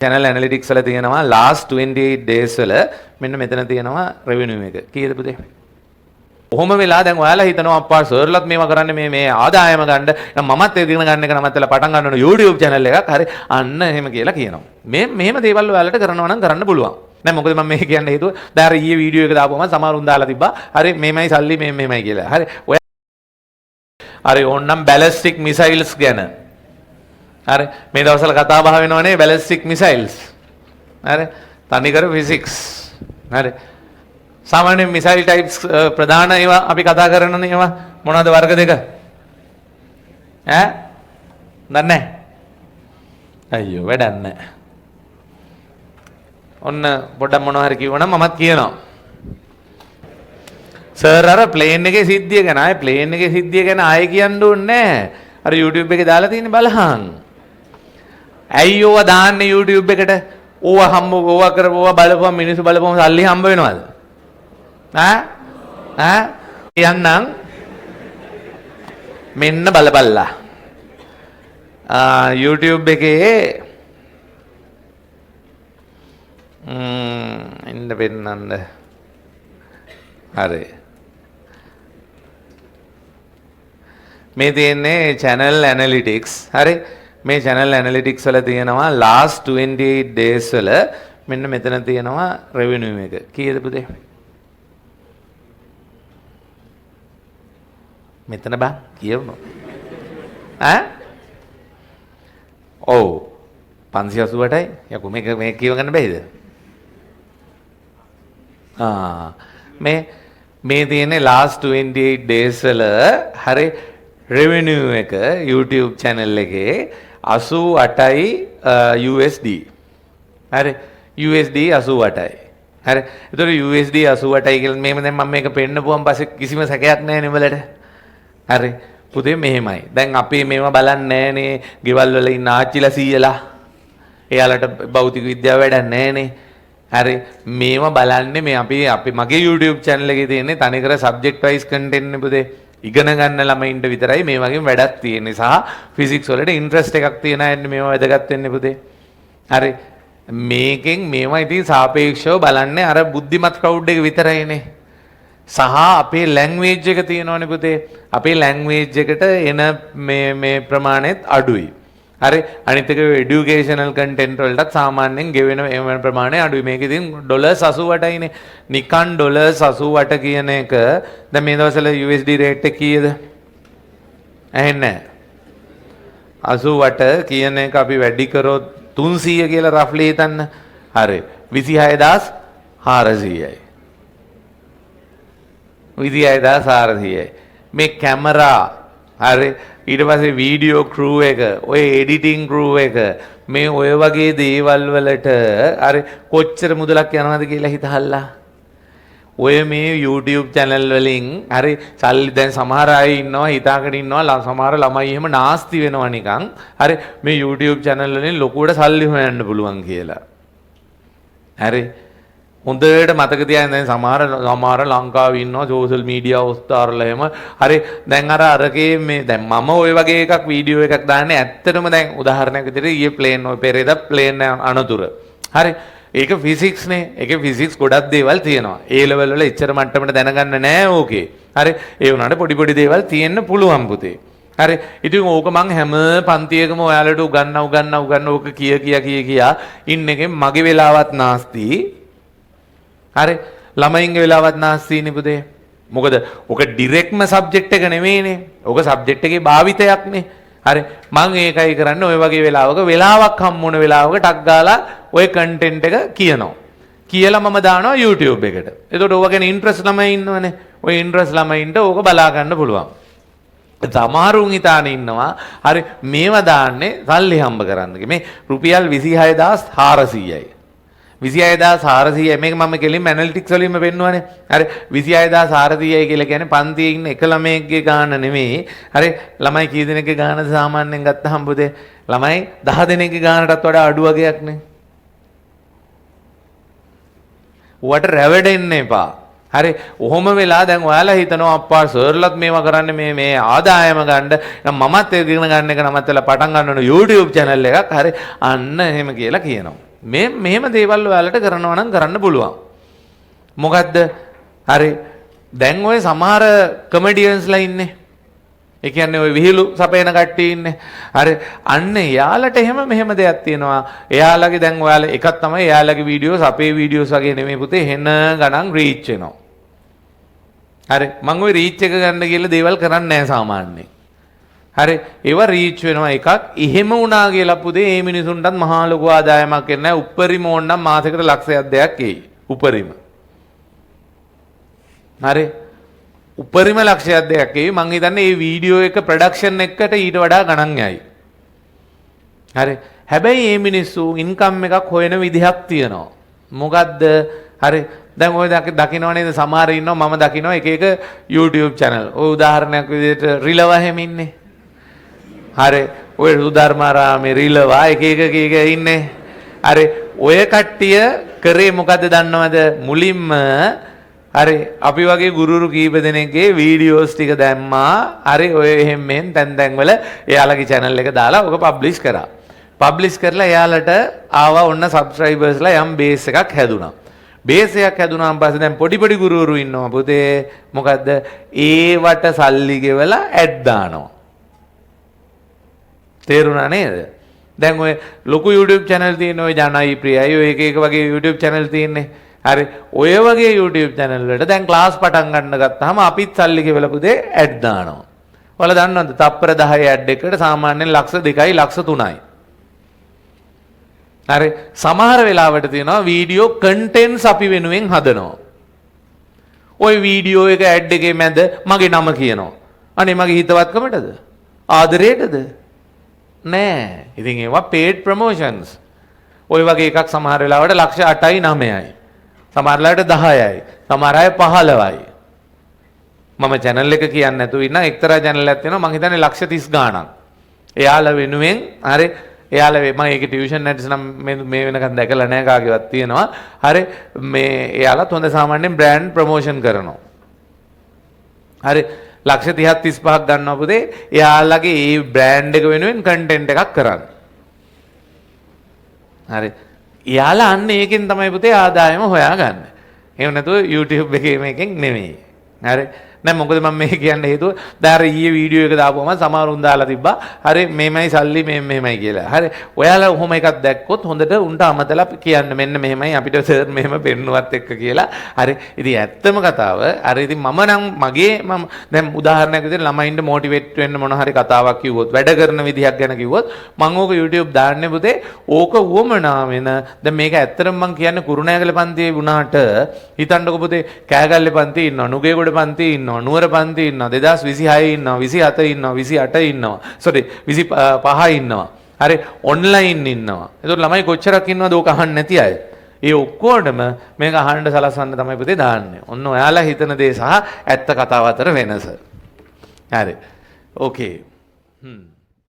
channel analytics වල තියෙනවා last 28 days වල මෙන්න මෙතන තියෙනවා revenue එක. කීයද පුතේ? කොහොම වෙලා දැන් ඔයාලා හිතනවා අප්පා සර්ලත් මේවා කරන්නේ මේ ආදායම ගන්න මමත් ඒක ඉගෙන ගන්න එක නමත් වෙලා පටන් ගන්න ඕන YouTube channel එකක්. හරි අන්න එහෙම කියලා කියනවා. මෙහෙම දේවල් ඔයාලට කරනවා නම් කරන්න පුළුවන්. දැන් මොකද මම මේ කියන්න හේතුව දැන් අර ඊයේ වීඩියෝ එක දාපුවම සමහරුන් දාලා තිබ්බා. හරි මේමයි සල්ලි මේමයි කියලා. හරි ඔය හරි ඕන්නම් ballistic missiles ගැන. හරි මේ දවස්වල කතා බහ වෙනවනේ ballistic missiles. හරි තනිකර physics. හරි सामान्य मिसाइल टाइप्स प्रधान एवं अभी कथा करना नहीं एवं मोना दो वर्ग देगा हैं दन्ने अयो वे दन्ने उन बोड़ा मनोहर की वना ममत किया ना सर अरे प्लेन के सिद्धिये के ना है प्लेन के सिद्धिये के ना आए की अंडू ने अरे यूट्यूब पे के डाला थी ने बालहांग अयो वदान ने यूट्यूब पे के वो हम वो कर वो बालपा मिनिस बालपा साली हम भी नवाज යන්නම් මෙන්න බලබල්ලා YouTube එකේ ඉන්න පෙන්නන්න හරි මේ තියෙන්නේ channel analytics හරි මේ channel analytics වල තියෙනවා last 28 days වල මෙන්න මෙතන තියෙනවා revenue එක කීයද පුතේ මෙතන බා කියවනවා ඔව් 588යි යකෝ මේක කියව ගන්න බැයිද මේ තියෙන්නේ last 28 days වල හරි revenue එක YouTube channel එකේ 88යි USD හරි USD 88යි හරි ඒතර USD 88යි කියලා මේක දැන් මම මේක පෙන්නපුවම පස්සේ කිසිම සැකයක් නැහැ නේ උඹලට හරි පුතේ මෙහෙමයි දැන් අපි මේවා බලන්නේ නැහනේ ගෙවල් වල ඉන්න ආච්චිලා සීයලා එයාලට භෞතික විද්‍යාව වැඩක් නැහනේ හරි මේවා බලන්නේ මේ අපි මගේ YouTube channel එකේ තියෙන්නේ තනිකර subject wise content නේ පුතේ ඉගෙන ගන්න ළමයින්ට විතරයි මේ වගේ වැඩක් තියෙන්නේ සහ physics වලට interest එකක් තියෙන අය මේවා වැදගත් වෙන්නේ පුතේ හරි මේකෙන් මේවා ඉතින් සාපේක්ෂව බලන්නේ අර බුද්ධිමත් crowd එක විතරයිනේ සහ අපේ ලැන්ග්වේජ් එක තියෙනවනේ පුතේ අපේ ලැන්ග්වේජ් එකට එන මේ ප්‍රමාණයත් අඩුයි හරි අනිත් එක এডুকেෂනල් කන්ටෙන්ට් වලටත් සාමාන්‍යයෙන් ගෙවෙන ප්‍රමාණය අඩුයි මේක ඉතින් $88යිනේ නිකන් $88 කියන එක දැන් මේ දවස්වල USD රේට් එක කීයද ඇහෙන්නේ 88 කියන එක අපි වැඩි කරොත් 300 කියලා රෆ්ලි හිතන්න හරි 26400යි 26400යි මේ කැමරා හරි ඊට පස්සේ වීඩියෝ ක්‍රූ එක ඔය එඩිටිං ක්‍රූ එක මේ ඔය වගේ දේවල් වලට හරි කොච්චර මුදලක් යනවද කියලා හිතහල්ලා ඔය මේ YouTube channel වලින් හරි සල්ලි දැන් සමහර අය ඉන්නවා හිතාගෙන ඉන්නවා සමහර ළමයි එහෙම නාස්ති වෙනවා නිකන් හරි මේ YouTube channel වලින් ලොකුවට සල්ලි හොයන්න පුළුවන් කියලා හරි හොඳට මතක තියාගන්න දැන් සමහර ලංකාවේ ඉන්නවා සෝෂල් මීඩියා ඔස්තාරලා එහෙම හරි දැන් අරකේ මේ දැන් මම ওই වගේ එකක් වීඩියෝ එකක් දාන්නේ ඇත්තටම දැන් උදාහරණයක් විදිහට ඊයේ ප්ලේන් ඔය පෙරේද ප්ලේන් අනතුර හරි ඒක ෆිසික්ස් නේ ඒකේ ෆිසික්ස් ගොඩක් දේවල් තියෙනවා ඒ ලෙවල් වල එච්චර මට්ටමට දැනගන්න නෑ ඕකේ හරි ඒ වුණාට පොඩි දේවල් තියෙන්න පුළුවන් පුතේ හරි ඉතින් ඕක මං හැම පන්තියකම ඔයාලට උගන්න ඕක කියා ඉන්න එකෙන් මගේ වෙලාවත් නාස්ති හරි ළමයින්ගේ වෙලාවත් නාස්තිනේ පුතේ මොකද ඔක ඩිරෙක්ට්ම සබ්ජෙක්ට් එක නෙමෙයිනේ ඔක සබ්ජෙක්ට් එකේ භාවිතයක්නේ හරි මම ඒකයි කරන්නේ ඔය වගේ වෙලාවක් හම්බුන වෙලාවක ටක් ගාලා ඔය කන්ටෙන්ට් එක කියලා මම දානවා YouTube එකට එතකොට ඕක ගැන ඉන්ට්‍රස්ට් ළමයි ඉන්නවනේ ඔය ඉන්ට්‍රස්ට් ළමයින්ට ඕක බලා ගන්න පුළුවන් සමහරුන් හිතාන ඉන්නවා හරි මේවා දාන්නේ සල්ලි හම්බ කරන්න මේ රුපියල් 26400යි 26400 මේක මම කෙලින්ම ඇනලිටික්ස් වලින්ම පෙන්නුවානේ. හරි 26400 කියලා කියන්නේ පන්තියේ ඉන්න එක ළමයෙක්ගේ ගාන නෙමෙයි. හරි ළමයි කී දෙනෙක්ගේ ගානද සාමාන්‍යයෙන් ගත්තහම පුතේ ළමයි 10 දෙනෙක්ගේ ගානටත් වඩා අඩු වගේක් නේ. ඌට රැවටෙන්න එපා. හරි ඔහොම වෙලා දැන් ඔයාලා හිතනවා අප්පා සර්ලත් මේවා කරන්නේ මේ ආදායම ගන්න මමත් ඒක ඉගෙන ගන්න එක නමත් වෙලා පටන් ගන්න ඕන YouTube channel එකක්. හරි අන්න එහෙම කියලා කියනවා. මේ මෙහෙම දේවල් ඔයාලට කරනවා නම් කරන්න පුළුවන්. මොකද්ද? හරි. දැන් ඔය සමහර කමෙඩියන්ස්ලා ඉන්නේ. ඒ කියන්නේ ඔය විහිළු සපයන කට්ටිය ඉන්නේ. හරි. අන්න එයාලට එහෙම මෙහෙම දෙයක් තියෙනවා. එයාලගේ දැන් ඔයාලා එකක් තමයි එයාලගේ වීඩියෝස් අපේ වීඩියෝස් වගේ නෙමෙයි පුතේ හෙන ගණන් රීච් වෙනවා. හරි. මම ওই රීච් එක ගන්න කියලා දේවල් කරන්නේ නැහැ සාමාන්‍යයෙන්. හරි. ඒවා රීච් වෙනවා එකක්. එහෙම වුණා කියලා පුතේ මේ මිනිසුන්ටත් මහා ලොකු ආදායමක් එන්නේ නැහැ. උපරිම ඕනනම් මාසෙකට ලක්ෂයක් දෙයක් එයි. උපරිම. හරි. උපරිම ලක්ෂයක් දෙයක් එයි. මං හිතන්නේ මේ වීඩියෝ එක ප්‍රොඩක්ෂන් එකට ඊට වඩා ගණන් යයි. හරි. හැබැයි මේ මිනිස්සු ඉන්කම් එකක් හොයන විදිහක් තියෙනවා. මොකද්ද? හරි. දැන් ඔය දකින්න නේද සමහර ඉන්නවා මම දකින්නවා එක එක YouTube channel. ඔය උදාහරණයක් විදිහට රිලව හැම ඉන්නේ. හරි. ඔය සුධර්මාරාමේ රිලවා එක එක ඉන්නේ. හරි. ඔය කට්ටිය කරේ මොකද්ද දන්නවද? මුලින්ම හරි අපි වගේ ගුරුරු කීප දෙනෙක්ගේ වීඩියෝස් ටික දැම්මා. හරි ඔය එහෙම මෙන් තැන් වල එයාලගේ channel එක දාලා ඔක පබ්ලිෂ් කරා. පබ්ලිෂ් කරලා එයාලට ආවා ඔන්න සබ්ස්ක්‍රයිබර්ස්ලා යම් බේස් එකක් හැදුනා. බේස් එකක් හැදුනාන් පස්සේ දැන් පොඩි ගුරුවරු ඉන්නවා පුතේ. මොකද්ද? ඒවට සල්ලි ගෙවලා ඇඩ් දානවා. තේරුණා නේද? දැන් ඔය ලොකු YouTube channel තියෙන ඔය ජනයි ප්‍රියයි ඔය එක වගේ YouTube channel තියෙන්නේ. හරි ඔය වගේ YouTube channel වලට දැන් ක්ලාස් පටන් ගන්න ගත්තාම අපිත් සල්ලි ගෙවලා පුතේ ඇඩ් දානවා. ඔයාලා දන්නවද? තප්පර 10 ඇඩ් එකකට සාමාන්‍යයෙන් ලක්ෂ 2යි ලක්ෂ 3යි. හරි සමහර වෙලාවට තියෙනවා වීඩියෝ කන්ටෙන්ට්ස් අපි වෙනුවෙන් හදනවා. ওই වීඩියෝ එක ඇඩ් එකේ මැද මගේ නම කියනවා. අනේ මගේ හිතවත්කමටද? ආදරේටද? නෑ. ඉතින් ඒවා paid promotions. ওই වගේ එකක් සමහර වෙලාවට ලක්ෂ 8යි 9යි. සමහර වෙලාවට 10යි. සමහර අය 15යි. මම channel එක කියන්නේ නැතුව ඉන්න එක්තරා channel එකක් තියෙනවා මම හිතන්නේ ලක්ෂ 30 ගාණක්. එයාලා වෙනුවෙන් හරි එයාලා මම ඒකේ ටියුෂන් නැට්ස් නම් මේ වෙනකන් දැකලා නැහැ කාගේවත් තියෙනවා. හරි මේ එයාලත් හොඳ සාමාන්‍යයෙන් බ්‍රෑන්ඩ් ප්‍රොමෝෂන් කරනවා. හරි ලක්ෂ 30ක් 35ක් ගන්නවා පුතේ එයාලගේ ඒ බ්‍රෑන්ඩ් එක වෙනුවෙන් කන්ටෙන්ට් එකක් කරන්න. හරි එයාලා අන්න ඒකෙන් තමයි පුතේ ආදායම හොයාගන්නේ. එහෙම නැතුව YouTube එකේ මේකෙන් නෙමෙයි. හරි දැන් මොකද මම මේ කියන්න හේතුව දැන් ඊයේ වීඩියෝ එක දාපුවම සමහරුන් දාලා තිබ්බා හරි මේමයි සල්ලි මෙහෙමයි කියලා. හරි ඔයාලා ඔහොම එකක් දැක්කොත් හොඳට උන්ට අමතලා කියන්න මෙන්න මෙහෙමයි අපිට සර් මෙහෙම පෙන්නුවත් එක්ක කියලා. හරි ඉතින් ඇත්තම කතාව හරි ඉතින් මම නම් මම දැන් උදාහරණයක් විදිහට ළමයින්ට මොටිවේට් වෙන්න මොන හරි කතාවක් කිව්වොත් වැඩ කරන විදිහක් ගැන කිව්වොත් මම ඕක YouTube දාන්නේ පුතේ ඕක වුවමනා වෙන දැන් මේක ඇත්තටම මම කියන්නේ කුරුණෑගල පන්තියේ වුණාට හිතන්නකො පුතේ කෑගල්ලේ පන්තියේ ඉන්නවා නුගේගොඩ පන්තියේ ඉන්නවා නුවර පන්තියේ ඉන්නවා 2026 ඉන්නවා 27 ඉන්නවා 28 ඉන්නවා සෝරි 25 ඉන්නවා හරි ඔන්ලයින් ඉන්නවා එතකොට ළමයි කොච්චරක් ඉන්නවද ඕක අහන්න නැති අය ඒ ඔක්කොටම මේක අහන්න සලස්වන්න තමයි පුතේ දාන්නේ ඔන්න ඔයාලා හිතන දේ සහ ඇත්ත කතාව අතර වෙනස හරි ඕකේ